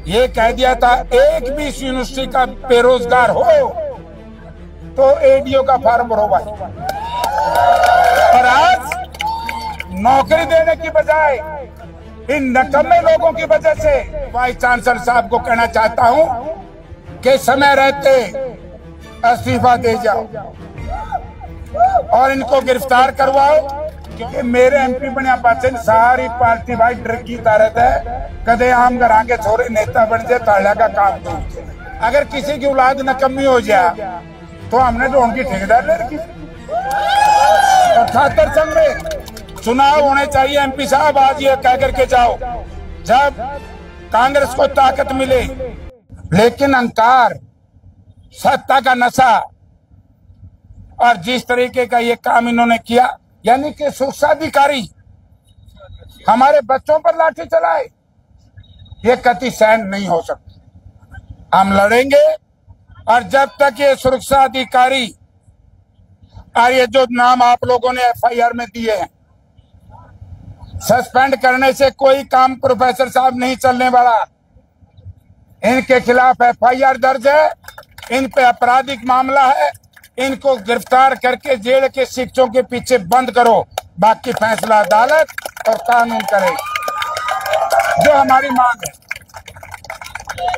ये कह दिया था एक भी इस यूनिवर्सिटी का बेरोजगार हो तो एडीओ का फॉर्म भरो भाई। और आज नौकरी देने की बजाय इन नकम्मे लोगों की वजह से वाइस चांसलर साहब को कहना चाहता हूं कि समय रहते इस्तीफा दे जाओ और इनको गिरफ्तार करवाओ, क्योंकि मेरे एमपी बनया पास सारी पार्टी भाई डर की तारत है कदे आम घर के छोरे नेता बन जाए ताड़ा का काम दो। अगर किसी की औलाद नकम्मी हो जाए तो हमने तो उनकी ठेकेदार ले रखी। खातर संघ में चुनाव होने चाहिए। एमपी साहब आज ये कह करके जाओ जब कांग्रेस को ताकत मिले, लेकिन अहंकार, सत्ता का नशा और जिस तरीके का ये काम इन्होंने किया, यानी कि सुरक्षा अधिकारी हमारे बच्चों पर लाठी चलाए, ये कति सहन नहीं हो सकता। हम लड़ेंगे और जब तक ये सुरक्षा अधिकारी और ये जो नाम आप लोगों ने एफआईआर में दिए हैं, सस्पेंड करने से कोई काम प्रोफेसर साहब नहीं चलने वाला। इनके खिलाफ एफआईआर दर्ज है, इन पे आपराधिक मामला है, इनको गिरफ्तार करके जेल के शिक्षकों के पीछे बंद करो, बाकी फैसला अदालत और कानून करे। जो हमारी मांग है।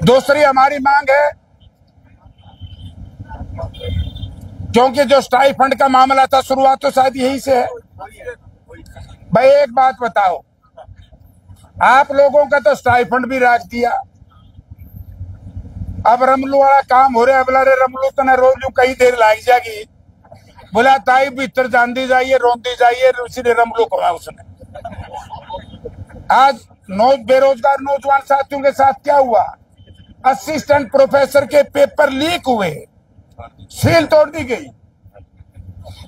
दूसरी हमारी मांग है, क्योंकि जो स्टाइफंड का मामला था शुरुआत तो शायद यही से है। भाई एक बात बताओ, आप लोगों का तो स्टाइफंड भी रख दिया, अब रमलू वाला काम हो रहा है। बोला रे रमलू तने रोज कई देर लाग जाएगी, बोला ताई भीतर जाती जाइए रोंदी जाइए, उसी रमलू को उसने। आज बेरोजगार नौजवान साथियों के साथ क्या हुआ? असिस्टेंट प्रोफेसर के पेपर लीक हुए, सील तोड़ दी गई।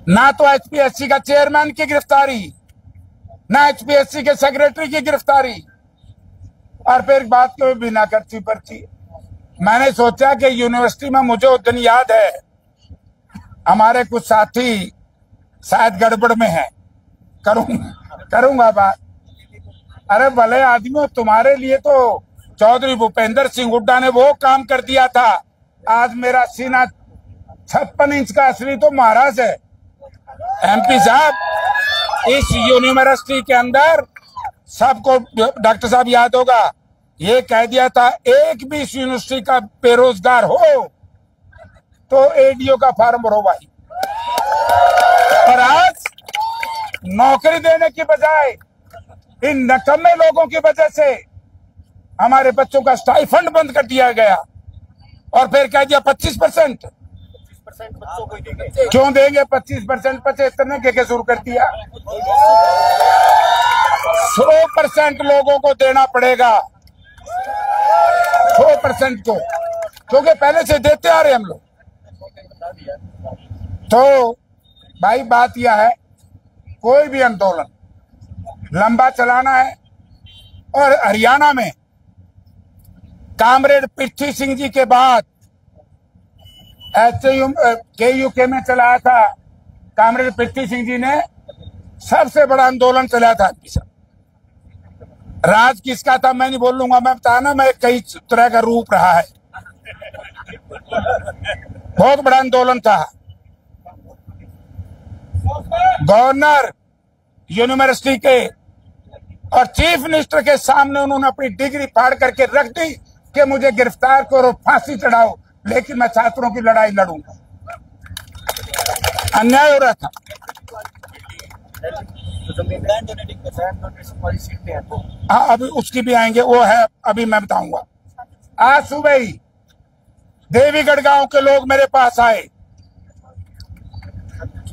ना तो एचपीएससी का चेयरमैन की गिरफ्तारी, ना एचपीएससी के सेक्रेटरी की गिरफ्तारी, और फिर बात को बिना खर्ची पर्ची। मैंने सोचा कि यूनिवर्सिटी में, मुझे उस दिन याद है हमारे कुछ साथी शायद गड़बड़ में है, करूंगा बात। अरे भले आदमियों, तुम्हारे लिए तो चौधरी भूपेंद्र सिंह हुड्डा ने वो काम कर दिया था। आज मेरा सीना 56 इंच का असली तो महाराज है। एमपी साहब, इस यूनिवर्सिटी के अंदर सबको डॉक्टर साहब याद होगा, ये कह दिया था एक भी इस यूनिवर्सिटी का बेरोजगार हो तो एडीओ का फॉर्म भरो भाई। और आज नौकरी देने की बजाय इन नकम्मे लोगों की वजह से हमारे बच्चों का स्टाइफंड बंद कर दिया गया, और फिर कह दिया 25% क्यों देंगे? 25% 75 के शुरू कर दिया। 100% लोगों को देना पड़ेगा, 100% को, क्योंकि पहले से देते आ रहे हम लोग। तो भाई बात यह है, कोई भी आंदोलन लंबा चलाना है। और हरियाणा में कामरेड पृथ्वी सिंह जी के बाद केयूके में चलाया था, कामरेड पृथ्वी सिंह जी ने सबसे बड़ा आंदोलन चलाया था। राज किसका था मैं नहीं बोलूंगा, मैं बताना, मैं कई तरह का रूप रहा है, बहुत बड़ा आंदोलन था। गवर्नर यूनिवर्सिटी के और चीफ मिनिस्टर के सामने उन्होंने अपनी डिग्री फाड़ करके रख दी कि मुझे गिरफ्तार करो, फांसी चढ़ाओ, लेकिन मैं छात्रों की लड़ाई लड़ूंगा। अन्याय हो रहा था। हाँ, अभी उसकी भी आएंगे, वो है, अभी मैं बताऊंगा। आज सुबह ही देवीगढ़ गांव के लोग मेरे पास आए।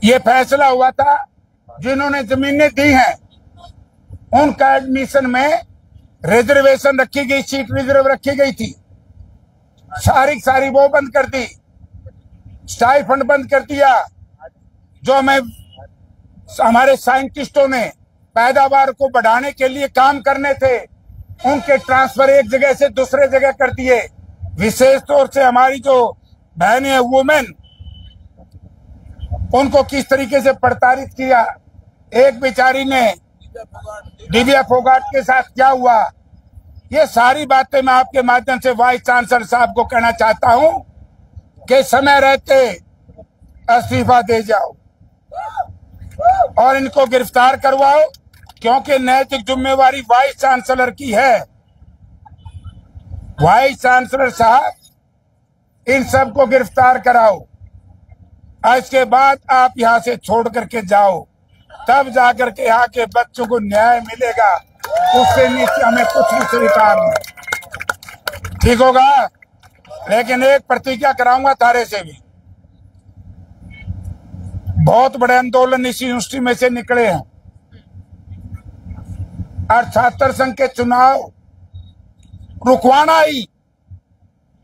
ये फैसला हुआ था, जिन्होंने जमीनें दी हैं उनका एडमिशन में रिजर्वेशन रखी गई, सीट रिजर्व रखी गई थी, सारी वो बंद कर दी, स्टाइफंड बंद कर दिया। जो हमारे साइंटिस्टों ने पैदावार को बढ़ाने के लिए काम करने थे, उनके ट्रांसफर एक जगह से दूसरे जगह कर दिए। विशेष तौर से हमारी जो बहनें हैं, वुमेन, उनको किस तरीके से प्रताड़ित किया। एक बेचारी ने, दिव्या फोगाट के साथ क्या हुआ, ये सारी बातें मैं आपके माध्यम से वाइस चांसलर साहब को कहना चाहता हूं कि समय रहते इस्तीफा दे जाओ और इनको गिरफ्तार करवाओ, क्योंकि नैतिक जिम्मेवारी वाइस चांसलर की है। वाइस चांसलर साहब, इन सबको गिरफ्तार कराओ, इसके बाद आप यहां से छोड़ करके जाओ, तब जाकर के यहाँ के बच्चों को न्याय मिलेगा। उससे नीचे हमें कुछ भी स्वीकार नहीं। ठीक होगा? लेकिन एक प्रतिज्ञा कराऊंगा तारे से भी, बहुत बड़े आंदोलन इस यूनिवर्सिटी में से निकले हैं और छात्र संघ के चुनाव रुकवाना ही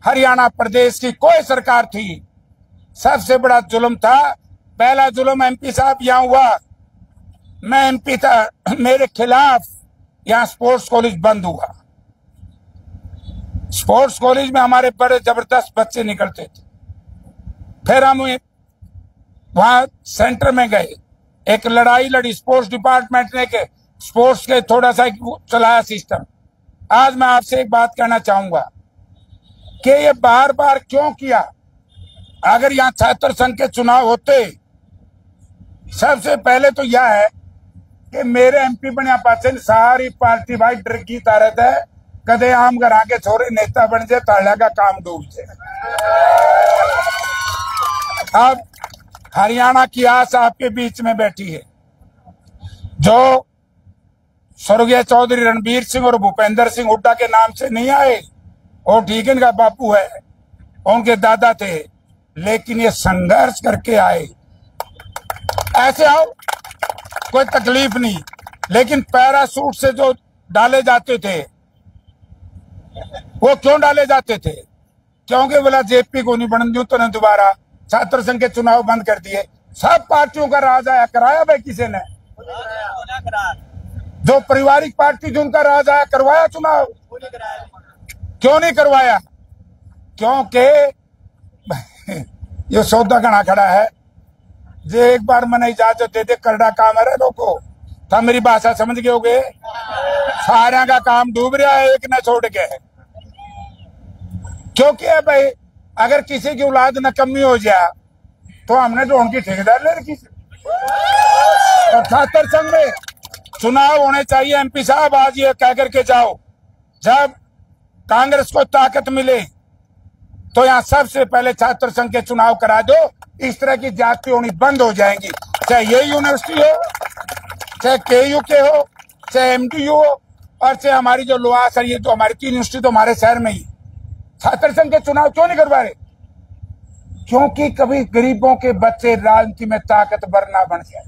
हरियाणा प्रदेश की कोई सरकार थी सबसे बड़ा जुल्म था। पहला जुल्म एमपी साहब यहां हुआ, मैं एमपी था, मेरे खिलाफ यहां स्पोर्ट्स कॉलेज बंद हुआ। स्पोर्ट्स कॉलेज में हमारे बड़े जबरदस्त बच्चे निकलते थे। फिर हम वहां सेंटर में गए, एक लड़ाई लड़ी, स्पोर्ट्स डिपार्टमेंट ने के स्पोर्ट्स के थोड़ा सा चलाया सिस्टम। आज मैं आपसे एक बात कहना चाहूंगा कि ये बार बार क्यों किया। अगर यहाँ छात्र संघ के चुनाव होते, सबसे पहले तो यह है कि मेरे एमपी बनया पाचन सारी पार्टी भाई डर की तारत है, कदे आम घर आके छोरे नेता बन जाए, ताड़ा का काम डूब जाए। अब हरियाणा की आस आपके बीच में बैठी है, जो स्वर्गीय चौधरी रणबीर सिंह और भूपेंद्र सिंह हुड्डा के नाम से नहीं आए, और ठीक इनका बापू है, उनके दादा थे, लेकिन ये संघर्ष करके आए। ऐसे आओ, कोई तकलीफ नहीं, लेकिन पैरासूट से जो डाले जाते थे, वो क्यों डाले जाते थे? क्योंकि बोला जेपी को नहीं बनन दूं, तो ने दोबारा छात्र संघ के चुनाव बंद कर दिए। सब पार्टियों का राज आया, कराया भाई किसी ने? जो पारिवारिक पार्टी जो उनका राज आया, करवाया चुनाव? क्यों नहीं करवाया? क्योंकि ये सौदा घना खड़ा है, जे एक बार मैंने इजाजत दे दे, करड़ा काम है लोगों तो मेरी भाषा समझ गए होगे। सारे का काम डूब रहा है, एक न छोड़ के। क्योंकि भाई अगर किसी की औलाद नकम्मी हो जाए तो हमने तो उनकी ठेकेदार ले रखी। और छात्र संघ में चुनाव होने चाहिए। एमपी साहब आज ये कह करके जाओ, जब कांग्रेस को ताकत मिले तो यहाँ सबसे पहले छात्र संघ के चुनाव करा दो। इस तरह की जाति होनी बंद हो जाएंगी, चाहे ये यूनिवर्सिटी हो, चाहे केयू के हो, चाहे एमटीयू हो, और चाहे हमारी जो लोहास है, ये तो हमारी 3 यूनिवर्सिटी तो हमारे शहर में ही। छात्र संघ के चुनाव क्यों नहीं करवा रहे? क्योंकि कभी गरीबों के बच्चे राजनीति में ताकतवर ना बन जाए।